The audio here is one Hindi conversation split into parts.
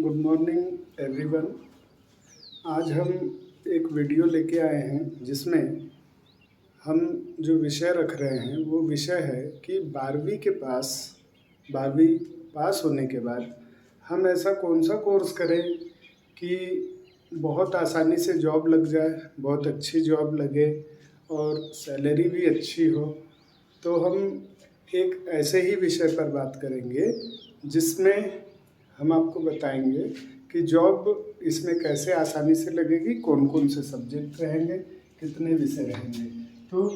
Good morning everyone. आज हम एक वीडियो लेके आए हैं जिसमें हम जो विषय रख रहे हैं वो विषय है कि 12वीं पास होने के बाद हम ऐसा कौन सा कोर्स करें कि बहुत आसानी से जॉब लग जाए, बहुत अच्छी जॉब लगे और सैलरी भी अच्छी हो। तो हम एक ऐसे ही विषय पर बात करेंगे जिसमें हम आपको बताएंगे कि जॉब इसमें कैसे आसानी से लगेगी, कौन कौन से सब्जेक्ट रहेंगे, कितने विषय रहेंगे। तो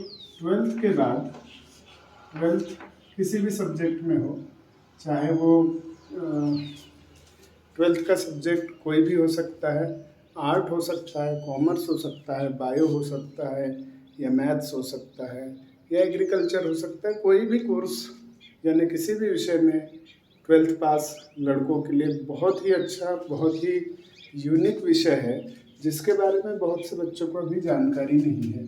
ट्वेल्थ किसी भी सब्जेक्ट में हो, चाहे वो ट्वेल्थ का सब्जेक्ट कोई भी हो सकता है, आर्ट हो सकता है, कॉमर्स हो सकता है, बायो हो सकता है, या मैथ्स हो सकता है, या एग्रीकल्चर हो सकता है। कोई भी कोर्स यानी किसी भी विषय में ट्वेल्थ पास लड़कों के लिए बहुत ही अच्छा, बहुत ही यूनिक विषय है जिसके बारे में बहुत से बच्चों को अभी जानकारी नहीं है।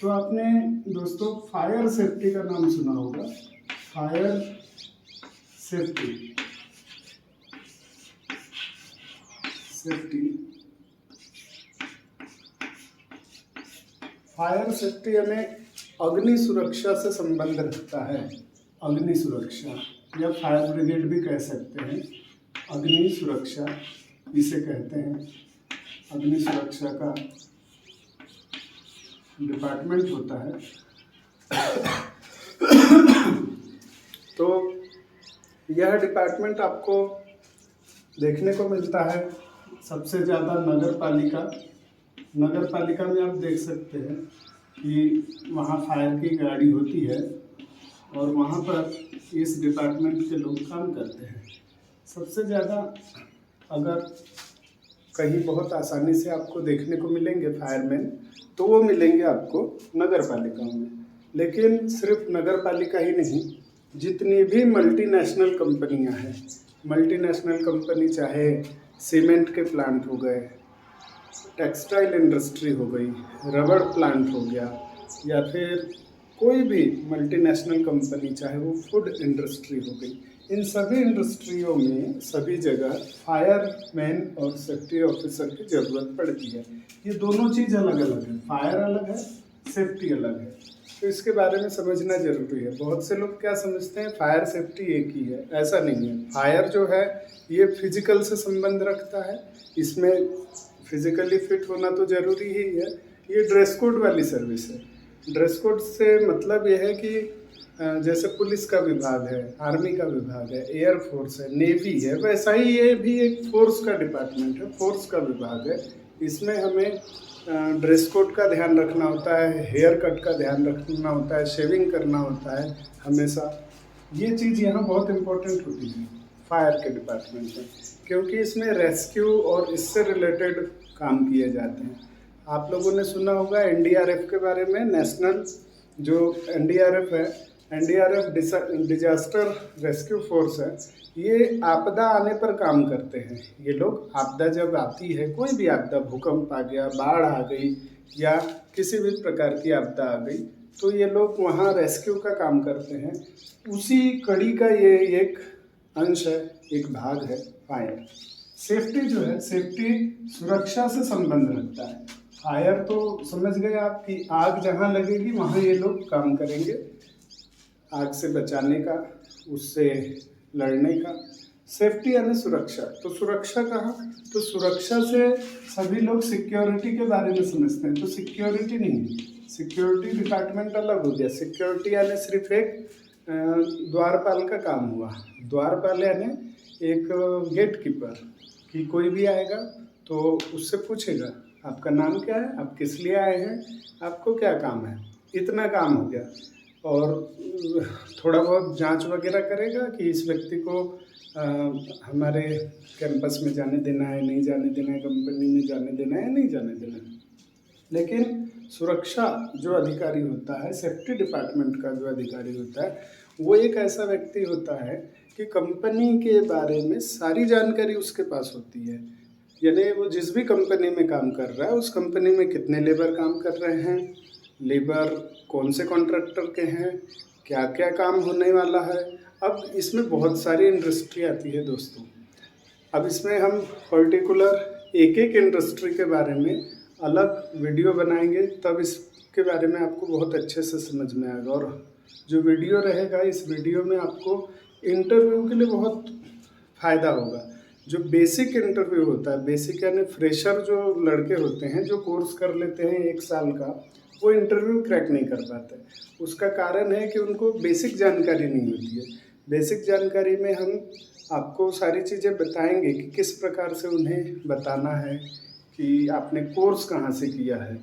तो आपने दोस्तों फायर सेफ्टी का नाम सुना होगा। फायर सेफ्टी फायर सेफ्टी हमें अग्नि सुरक्षा से संबंध रखता है। अग्नि सुरक्षा या फायर ब्रिगेड भी कह सकते हैं। अग्नि सुरक्षा इसे कहते हैं। अग्नि सुरक्षा का डिपार्टमेंट होता है। तो यह डिपार्टमेंट आपको देखने को मिलता है सबसे ज़्यादा नगर पालिका में। आप देख सकते हैं कि वहाँ फायर की गाड़ी होती है और वहाँ पर इस डिपार्टमेंट के लोग काम करते हैं। सबसे ज़्यादा अगर कहीं बहुत आसानी से आपको देखने को मिलेंगे फायरमैन, तो वो मिलेंगे आपको नगर पालिका में। लेकिन सिर्फ नगर पालिका ही नहीं, जितनी भी मल्टीनेशनल कंपनियां हैं, मल्टीनेशनल कंपनी चाहे सीमेंट के प्लांट हो गए, टेक्सटाइल इंडस्ट्री हो गई, रबड़ प्लांट हो गया, या फिर कोई भी मल्टीनेशनल कंपनी चाहे वो फूड इंडस्ट्री हो गई, इन सभी इंडस्ट्रियों में सभी जगह फायरमैन और सेफ्टी ऑफिसर की ज़रूरत पड़ती है। ये दोनों चीज़ अलग अलग है, फायर अलग है, सेफ्टी अलग है। तो इसके बारे में समझना जरूरी है। बहुत से लोग क्या समझते हैं फायर सेफ्टी एक ही है, ऐसा नहीं है। फायर जो है ये फिजिकल से संबंध रखता है, इसमें फिजिकली फिट होना तो ज़रूरी ही है। ये ड्रेस कोड वाली सर्विस है। ड्रेस कोड से मतलब ये है कि जैसे पुलिस का विभाग है, आर्मी का विभाग है, एयर फोर्स है, नेवी है, वैसा ही ये भी एक फोर्स का डिपार्टमेंट है, फोर्स का विभाग है। इसमें हमें ड्रेस कोड का ध्यान रखना होता है, हेयर कट का ध्यान रखना होता है, शेविंग करना होता है हमेशा। ये चीज़ यहाँ बहुत इम्पोर्टेंट होती है फायर के डिपार्टमेंट में, क्योंकि इसमें रेस्क्यू और इससे रिलेटेड काम किए जाते हैं। आप लोगों ने सुना होगा एनडीआरएफ के बारे में। नेशनल जो एनडीआरएफ है, एनडीआरएफ डिजास्टर रेस्क्यू फोर्स है, ये आपदा आने पर काम करते हैं। ये लोग आपदा जब आती है, कोई भी आपदा, भूकंप आ गया, बाढ़ आ गई, या किसी भी प्रकार की आपदा आ गई, तो ये लोग वहाँ रेस्क्यू का काम करते हैं। उसी कड़ी का ये एक अंश है, एक भाग है फायर। सेफ्टी जो है, सेफ्टी सुरक्षा से संबंध रखता है। फायर तो समझ गए आप कि आग जहाँ लगेगी वहाँ ये लोग काम करेंगे, आग से बचाने का, उससे लड़ने का। सेफ्टी यानी सुरक्षा। तो सुरक्षा कहाँ? तो सुरक्षा से सभी लोग सिक्योरिटी के बारे में समझते हैं। तो सिक्योरिटी नहीं, सिक्योरिटी डिपार्टमेंट अलग हो गया। सिक्योरिटी यानी सिर्फ एक द्वारपाल का काम हुआ। द्वारपाल यानी एक गेट कीपर, कि कोई भी आएगा तो उससे पूछेगा आपका नाम क्या है, आप किस लिए आए हैं, आपको क्या काम है, इतना काम हो गया। और थोड़ा बहुत जांच वगैरह करेगा कि इस व्यक्ति को हमारे कैंपस में जाने देना है, नहीं जाने देना है, कंपनी में जाने देना है, नहीं जाने देना है। लेकिन सुरक्षा जो अधिकारी होता है, सेफ्टी डिपार्टमेंट का जो अधिकारी होता है, वो एक ऐसा व्यक्ति होता है कि कंपनी के बारे में सारी जानकारी उसके पास होती है। यानी वो जिस भी कंपनी में काम कर रहा है, उस कंपनी में कितने लेबर काम कर रहे हैं, लेबर कौन से कॉन्ट्रैक्टर के हैं, क्या क्या काम होने वाला है। अब इसमें बहुत सारी इंडस्ट्री आती है दोस्तों। अब इसमें हम पर्टिकुलर एक एक इंडस्ट्री के बारे में अलग वीडियो बनाएंगे, तब इसके बारे में आपको बहुत अच्छे से समझ में आएगा। और जो वीडियो रहेगा, इस वीडियो में आपको इंटरव्यू के लिए बहुत फ़ायदा होगा। जो बेसिक इंटरव्यू होता है, बेसिक यानी फ्रेशर जो लड़के होते हैं जो कोर्स कर लेते हैं 1 साल का, वो इंटरव्यू क्रैक नहीं कर पाते। उसका कारण है कि उनको बेसिक जानकारी नहीं होती है। बेसिक जानकारी में हम आपको सारी चीज़ें बताएंगे कि किस प्रकार से उन्हें बताना है कि आपने कोर्स कहाँ से किया है,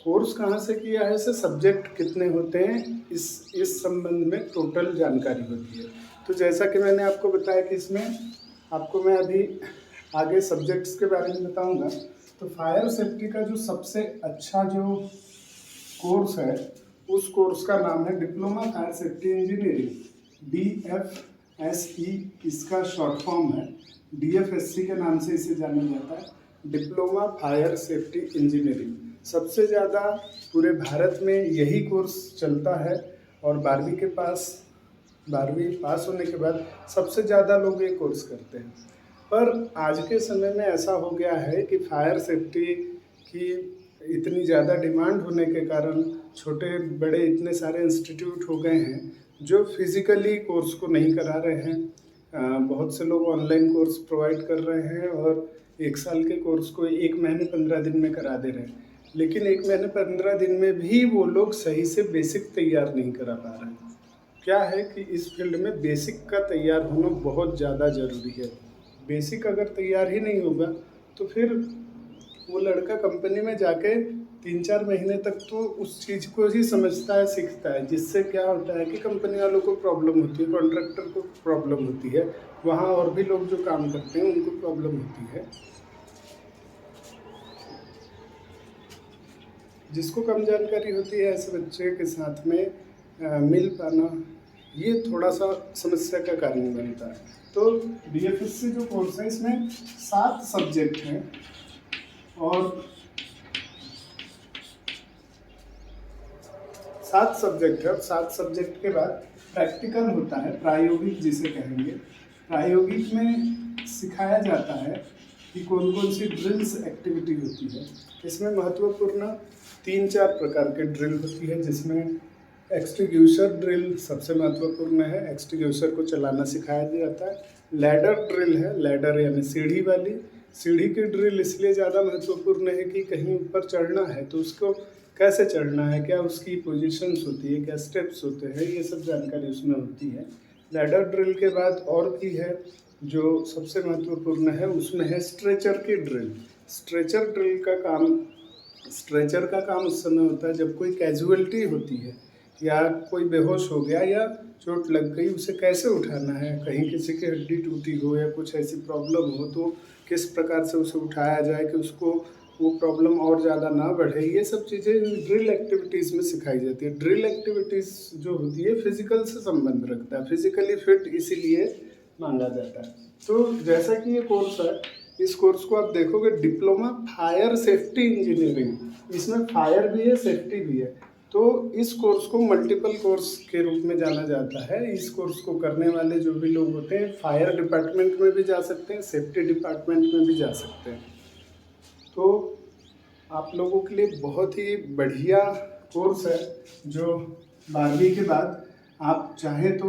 कोर्स कहाँ से किया है से सब्जेक्ट कितने होते हैं, इस संबंध में टोटल जानकारी होती है। तो जैसा कि मैंने आपको बताया कि इसमें आपको मैं अभी आगे सब्जेक्ट्स के बारे में बताऊंगा। तो फायर सेफ्टी का जो सबसे अच्छा जो कोर्स है, उस कोर्स का नाम है diploma fire safety engineering, DFSE इसका शॉर्ट फॉर्म है। DFSE के नाम से इसे जाना जाता है, डिप्लोमा फायर सेफ्टी इंजीनियरिंग। सबसे ज़्यादा पूरे भारत में यही कोर्स चलता है और 12वीं पास होने के बाद सबसे ज़्यादा लोग ये कोर्स करते हैं। पर आज के समय में ऐसा हो गया है कि फायर सेफ्टी की इतनी ज़्यादा डिमांड होने के कारण छोटे बड़े इतने सारे इंस्टीट्यूट हो गए हैं जो फिज़िकली कोर्स को नहीं करा रहे हैं। बहुत से लोग ऑनलाइन कोर्स प्रोवाइड कर रहे हैं और 1 साल के कोर्स को 1 महीने 15 दिन में करा दे रहे हैं। लेकिन 1 महीने 15 दिन में भी वो लोग सही से बेसिक तैयार नहीं करा पा रहे हैं। क्या है कि इस फील्ड में बेसिक का तैयार होना बहुत ज़्यादा ज़रूरी है। बेसिक अगर तैयार ही नहीं होगा तो फिर वो लड़का कंपनी में जाके 3-4 महीने तक तो उस चीज़ को ही समझता है, सीखता है, जिससे क्या होता है कि कंपनी वालों को प्रॉब्लम होती है, कॉन्ट्रैक्टर को प्रॉब्लम होती है, वहाँ और भी लोग जो काम करते हैं उनको प्रॉब्लम होती है। जिसको कम जानकारी होती है ऐसे बच्चे के साथ में मिल पाना, ये थोड़ा सा समस्या का कारण बनता है। तो DFSE जो कोर्स है इसमें 7 सब्जेक्ट हैं और 7 सब्जेक्ट है और 7 सब्जेक्ट के बाद प्रैक्टिकल होता है, प्रायोगिक जिसे कहेंगे। प्रायोगिक में सिखाया जाता है कि कौन कौन सी ड्रिल्स एक्टिविटी होती है। इसमें महत्वपूर्ण 3-4 प्रकार के ड्रिल होती है, जिसमें एक्सटिंग्विशर ड्रिल सबसे महत्वपूर्ण है, एक्सटिंग्विशर को चलाना सिखाया जाता है। लैडर ड्रिल है, लैडर यानी सीढ़ी वाली। सीढ़ी की ड्रिल इसलिए ज़्यादा महत्वपूर्ण है कि कहीं ऊपर चढ़ना है तो उसको कैसे चढ़ना है, क्या उसकी पोजीशंस होती है, क्या स्टेप्स होते हैं, ये सब जानकारी उसमें होती है। लैडर ड्रिल के बाद और भी है जो सबसे महत्वपूर्ण है, उसमें है स्ट्रेचर की ड्रिल। स्ट्रेचर ड्रिल का काम, स्ट्रेचर का काम उस समय होता है जब कोई कैजुअलिटी होती है या कोई बेहोश हो गया या चोट लग गई, उसे कैसे उठाना है, कहीं किसी की हड्डी टूटी हो या कुछ ऐसी प्रॉब्लम हो तो किस प्रकार से उसे उठाया जाए कि उसको वो प्रॉब्लम और ज़्यादा ना बढ़े। ये सब चीज़ें ड्रिल एक्टिविटीज़ में सिखाई जाती है। ड्रिल एक्टिविटीज़ जो होती है फिज़िकल से संबंध रखता है, फिज़िकली फिट इसीलिए मांगा जाता है। तो जैसा कि ये कोर्स है, इस कोर्स को आप देखोगे डिप्लोमा फायर सेफ्टी इंजीनियरिंग, इसमें फायर भी है, सेफ्टी भी है। तो इस कोर्स को मल्टीपल कोर्स के रूप में जाना जाता है। इस कोर्स को करने वाले जो भी लोग होते हैं फायर डिपार्टमेंट में भी जा सकते हैं, सेफ्टी डिपार्टमेंट में भी जा सकते हैं। तो आप लोगों के लिए बहुत ही बढ़िया कोर्स है जो 12वीं के बाद आप चाहें तो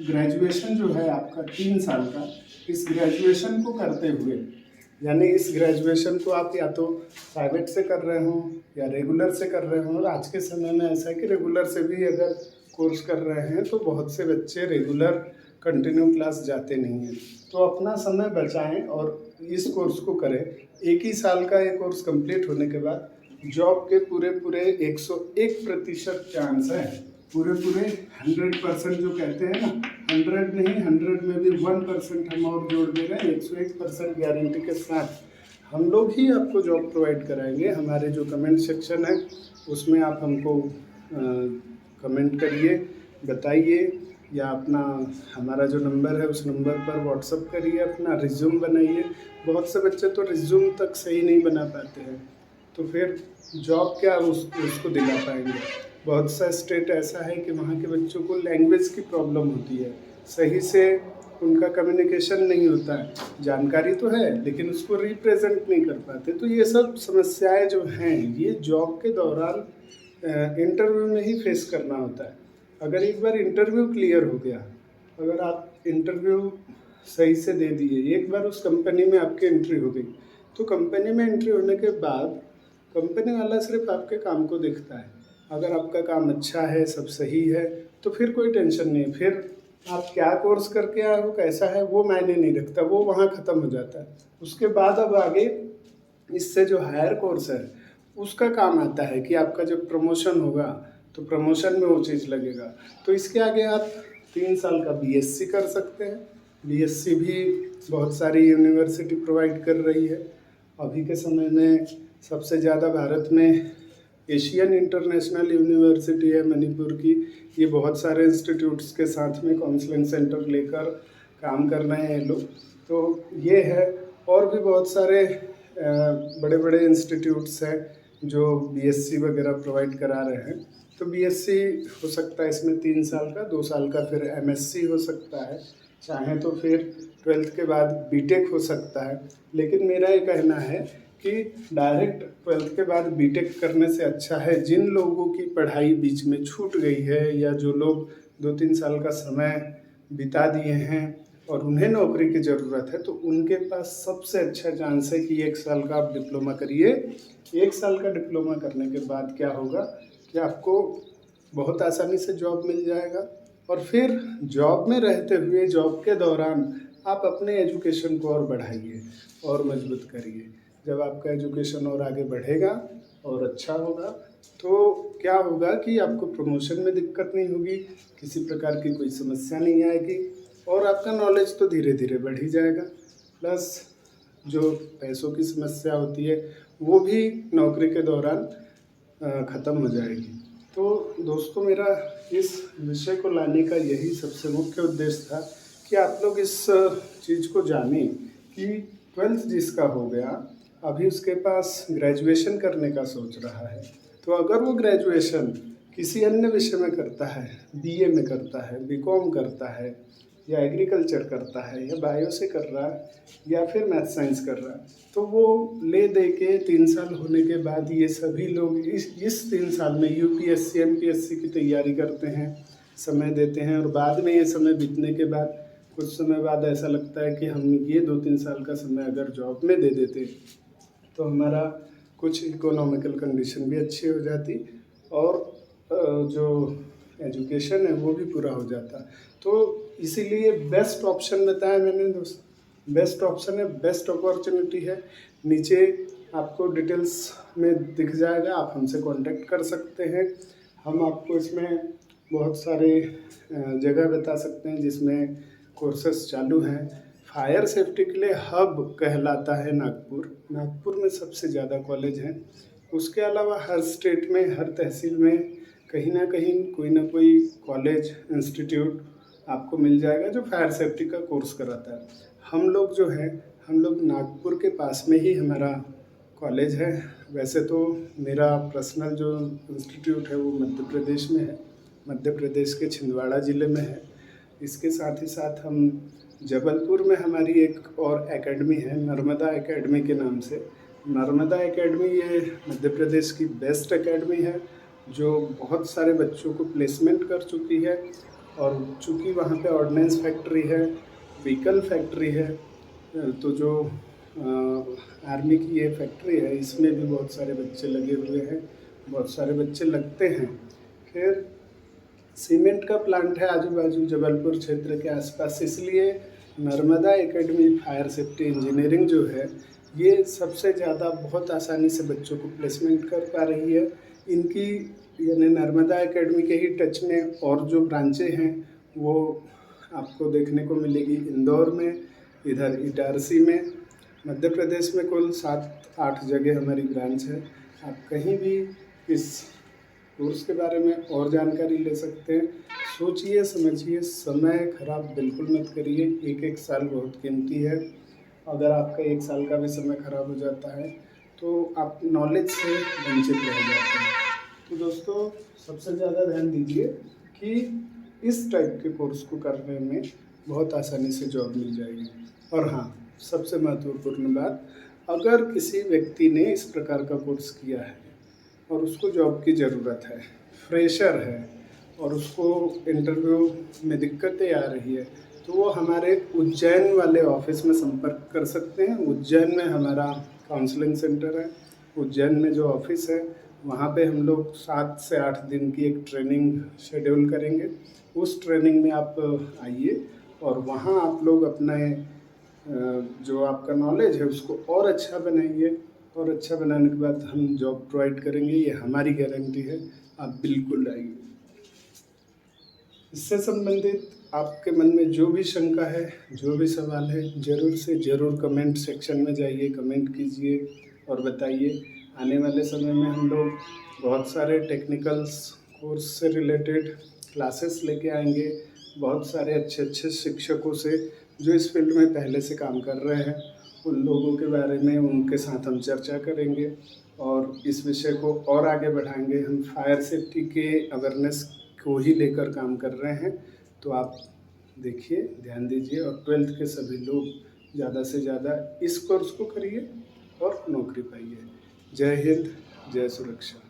ग्रेजुएशन जो है आपका 3 साल का, इस ग्रेजुएशन को करते हुए, यानी इस ग्रेजुएशन को आप या तो प्राइवेट से कर रहे हो या रेगुलर से कर रहे हो। और आज के समय में ऐसा है कि रेगुलर से भी अगर कोर्स कर रहे हैं तो बहुत से बच्चे रेगुलर कंटिन्यू क्लास जाते नहीं हैं। तो अपना समय बचाएं और इस कोर्स को करें। 1 ही साल का ये कोर्स कंप्लीट होने के बाद जॉब के पूरे 101% चांस है, पूरे 100% जो कहते हैं ना, 100 नहीं, 100 में भी 1% हम और जोड़ दे रहे हैं। 101% गारंटी के साथ हम लोग ही आपको जॉब प्रोवाइड कराएंगे। हमारे जो कमेंट सेक्शन है उसमें आप हमको कमेंट करिए, बताइए, या अपना हमारा जो नंबर है उस नंबर पर व्हाट्सअप करिए, अपना रिज्यूम बनाइए। बहुत से बच्चे तो रिज्यूम तक सही नहीं बना पाते हैं, तो फिर जॉब क्या उसको दिला पाएंगे। बहुत सा स्टेट ऐसा है कि वहाँ के बच्चों को लैंग्वेज की प्रॉब्लम होती है, सही से उनका कम्युनिकेशन नहीं होता है, जानकारी तो है लेकिन उसको रिप्रेजेंट नहीं कर पाते। तो ये सब समस्याएं जो हैं ये जॉब के दौरान इंटरव्यू में ही फेस करना होता है। अगर एक बार इंटरव्यू क्लियर हो गया, अगर आप इंटरव्यू सही से दे दिए, एक बार उस कंपनी में आपकी एंट्री हो गई, तो कंपनी में एंट्री होने के बाद कंपनी वाला सिर्फ आपके काम को देखता है। अगर आपका काम अच्छा है, सब सही है, तो फिर कोई टेंशन नहीं। फिर आप क्या कोर्स करके आए हो, कैसा है, वो मायने नहीं रखता, वो वहाँ ख़त्म हो जाता है। उसके बाद अब आगे इससे जो हायर कोर्स है उसका काम आता है कि आपका जब प्रमोशन होगा तो प्रमोशन में वो चीज़ लगेगा। तो इसके आगे आप 3 साल का बीएससी कर सकते हैं। बीएससी भी बहुत सारी यूनिवर्सिटी प्रोवाइड कर रही है। अभी के समय में सबसे ज़्यादा भारत में एशियन इंटरनेशनल यूनिवर्सिटी है मणिपुर की। ये बहुत सारे इंस्टीट्यूट्स के साथ में काउंसलिंग सेंटर लेकर काम कर रहे हैं लोग। तो ये है, और भी बहुत सारे बड़े बड़े इंस्टीट्यूट्स हैं जो बीएससी वगैरह प्रोवाइड करा रहे हैं। तो बीएससी हो सकता है इसमें 3 साल का, 2 साल का फिर एमएससी हो सकता है, चाहे तो फिर 12th के बाद बीटेक हो सकता है। लेकिन मेरा ये कहना है कि डायरेक्ट 12th के बाद बीटेक करने से अच्छा है जिन लोगों की पढ़ाई बीच में छूट गई है या जो लोग 2-3 साल का समय बिता दिए हैं और उन्हें नौकरी की ज़रूरत है, तो उनके पास सबसे अच्छा चांस है कि 1 साल का आप डिप्लोमा करिए। 1 साल का डिप्लोमा करने के बाद क्या होगा कि आपको बहुत आसानी से जॉब मिल जाएगा, और फिर जॉब में रहते हुए जॉब के दौरान आप अपने एजुकेशन को और बढ़ाइए और मजबूत करिए। जब आपका एजुकेशन और आगे बढ़ेगा और अच्छा होगा तो क्या होगा कि आपको प्रमोशन में दिक्कत नहीं होगी, किसी प्रकार की कोई समस्या नहीं आएगी, और आपका नॉलेज तो धीरे धीरे बढ़ ही जाएगा। प्लस जो पैसों की समस्या होती है वो भी नौकरी के दौरान ख़त्म हो जाएगी। तो दोस्तों, मेरा इस विषय को लाने का यही सबसे मुख्य उद्देश्य था कि आप लोग इस चीज़ को जानें कि 12th जिसका हो गया, अभी उसके पास ग्रेजुएशन करने का सोच रहा है, तो अगर वो ग्रेजुएशन किसी अन्य विषय में करता है, बीए में करता है, बीकॉम करता है, या एग्रीकल्चर करता है, या बायो से कर रहा है, या फिर मैथ साइंस कर रहा है, तो वो ले दे के 3 साल होने के बाद ये सभी लोग इस 3 साल में यूपीएससी एमपीएससी की तैयारी करते हैं, समय देते हैं, और बाद में ये समय बीतने के बाद कुछ समय बाद ऐसा लगता है कि हम ये 2-3 साल का समय अगर जॉब में दे देते तो हमारा कुछ इकोनॉमिकल कंडीशन भी अच्छी हो जाती और जो एजुकेशन है वो भी पूरा हो जाता। तो इसीलिए बेस्ट ऑप्शन बताया मैंने दोस्त, बेस्ट ऑप्शन है, बेस्ट अपॉर्चुनिटी है। नीचे आपको डिटेल्स में दिख जाएगा, आप हमसे कांटेक्ट कर सकते हैं। हम आपको इसमें बहुत सारे जगह बता सकते हैं जिसमें कोर्सेस चालू हैं। फायर सेफ्टी के लिए हब कहलाता है नागपुर। नागपुर में सबसे ज़्यादा कॉलेज हैं। उसके अलावा हर स्टेट में, हर तहसील में कहीं ना कहीं कोई ना कोई कॉलेज इंस्टीट्यूट आपको मिल जाएगा जो फायर सेफ्टी का कोर्स कराता है। हम लोग जो है, हम लोग नागपुर के पास में ही हमारा कॉलेज है। वैसे तो मेरा पर्सनल जो इंस्टीट्यूट है वो मध्य प्रदेश में है, मध्य प्रदेश के छिंदवाड़ा ज़िले में है। इसके साथ ही साथ हम जबलपुर में हमारी एक और एकेडमी है, नर्मदा एकेडमी के नाम से। नर्मदा एकेडमी ये मध्य प्रदेश की बेस्ट एकेडमी है जो बहुत सारे बच्चों को प्लेसमेंट कर चुकी है। और चूँकि वहाँ पे ऑर्डिनेंस फैक्ट्री है, व्हीकल फैक्ट्री है, तो जो आर्मी की ये फैक्ट्री है इसमें भी बहुत सारे बच्चे लगे हुए हैं, बहुत सारे बच्चे लगते हैं। फिर सीमेंट का प्लांट है आजू बाजू जबलपुर क्षेत्र के आसपास, इसलिए Narmada academy fire safety engineering जो है ये सबसे ज़्यादा बहुत आसानी से बच्चों को प्लेसमेंट कर पा रही है। इनकी यानी नर्मदा एकेडमी के ही टच में और जो ब्रांचें हैं वो आपको देखने को मिलेगी इंदौर में, इधर इटारसी में। मध्य प्रदेश में कुल 7-8 जगह हमारी ब्रांच है। आप कहीं भी इस कोर्स के बारे में और जानकारी ले सकते हैं। सोचिए समझिए, समय खराब बिल्कुल मत करिए। एक साल बहुत कीमती है। अगर आपका 1 साल का भी समय खराब हो जाता है तो आप नॉलेज से वंचित रह जाते हैं। तो दोस्तों, सबसे ज़्यादा ध्यान दीजिए कि इस टाइप के कोर्स को करने में बहुत आसानी से जॉब मिल जाएगी। और हाँ, सबसे महत्वपूर्ण बात, अगर किसी व्यक्ति ने इस प्रकार का कोर्स किया है और उसको जॉब की ज़रूरत है, फ्रेशर है और उसको इंटरव्यू में दिक्कतें आ रही है, तो वो हमारे उज्जैन वाले ऑफिस में संपर्क कर सकते हैं। उज्जैन में हमारा काउंसलिंग सेंटर है। उज्जैन में जो ऑफिस है, वहाँ पे हम लोग 7 से 8 दिन की एक ट्रेनिंग शेड्यूल करेंगे। उस ट्रेनिंग में आप आइए और वहाँ आप लोग अपने जो आपका नॉलेज है उसको और अच्छा बनाइए, और अच्छा बनाने के बाद हम जॉब प्रोवाइड करेंगे, ये हमारी गारंटी है। आप बिल्कुल आइए। इससे संबंधित आपके मन में जो भी शंका है, जो भी सवाल है, ज़रूर से ज़रूर कमेंट सेक्शन में जाइए, कमेंट कीजिए और बताइए। आने वाले समय में हम लोग बहुत सारे टेक्निकल्स कोर्स से रिलेटेड क्लासेस लेके आएंगे, बहुत सारे अच्छे अच्छे शिक्षकों से जो इस फील्ड में पहले से काम कर रहे हैं, उन लोगों के बारे में उनके साथ हम चर्चा करेंगे और इस विषय को और आगे बढ़ाएंगे। हम फायर सेफ्टी के अवेयरनेस को ही लेकर काम कर रहे हैं, तो आप देखिए, ध्यान दीजिए और 12th के सभी लोग ज़्यादा से ज़्यादा इस कोर्स को करिए और नौकरी पाइए। जय हिंद, जय सुरक्षा।